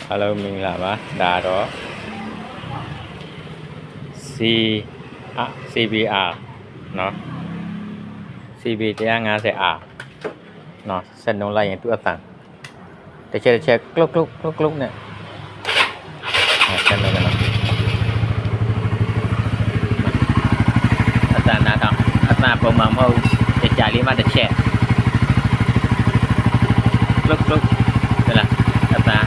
Hello မင်္ဂလာပါဒါတော့ CBR เนาะ CB 150R เนาะဆက်နှုံးလိုက်ရင်သူ့အတန်တစ်ချက်ကလုတ်နဲ့ဆက်နှုံးမယ်နော်အတန်နာတော့အတန်ပုံမှန်မဟုတ်ကြာလေးမှတစ်ချက်ကလုတ်ဟဲ့လားအတန်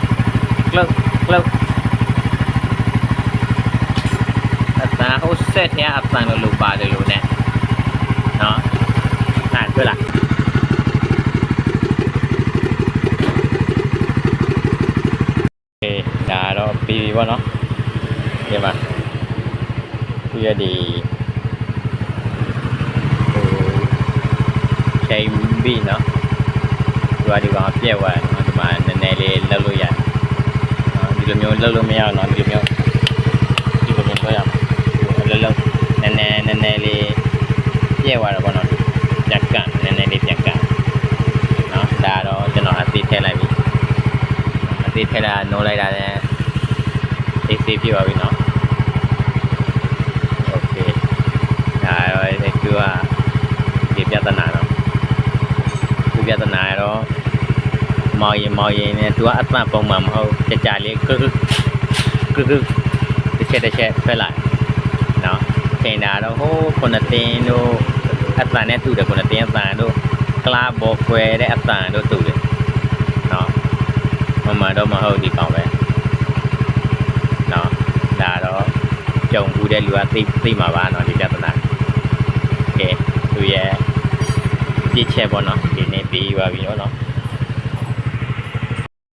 ကလုတ်အတန်ဟိုဆက်ထဲအတန်လို့ပါတယ်လို့ ਨੇ เนาะတွေ့လားဒါတော့ပြီးပြီပေါ့နော်ဒီမှာသူရဒီချိန်ပြီးနော်သူကဒီကောင်ပြက်သွားတယ်နော်ဒီမှာနည်းနည်းလေးလှုပ်လို့ရတယ်ဒီလိုမျိုးလှုပ်လို့မရအောင်နော်ဒီလိုမျိုးဆွဲရမှာလှုပ်နည်းနည်းလေးပြက်သွားတယ်ပေါ့နော်ပြက်ကနည်းနည်းလေးပြက်ကနော်ဒါတော့ကျွန်တော်အသေးထည့်လိုက်ပြီအသေးထည့်တာနိုးလိုက်တာလည်းအေးဆေးပြပါပြီနော်โอเคဒါတော့သူကဒီပြဿနာတော့သူပြဿနာတော့မောင်ရင်နဲ့သူကအမှန်ပုံမှန်မဟုတ်ကြာလေးကတစ်ချက်ဖက်လိုက်နော်ချိန်တာတော့ဟိုခုနှစ်တင်းတို့အတန်နဲ့တူတယ်ခုနှစ်တင်းအတန်တို့ကလာဘော်ခွဲတဲ့အတန်တို့တူတယ်နော်မမှန်တော့မဟုတ်ဒီကောင်ပဲနော်ဒါတော့ကြုံဘူးတဲ့လူကသိမှာပါနော်ဒီပြဿနာကဲသူရဲ့ပြည့်ချက်ပေါ့နော်ဒီနေ့ပြီးပါပြီနော်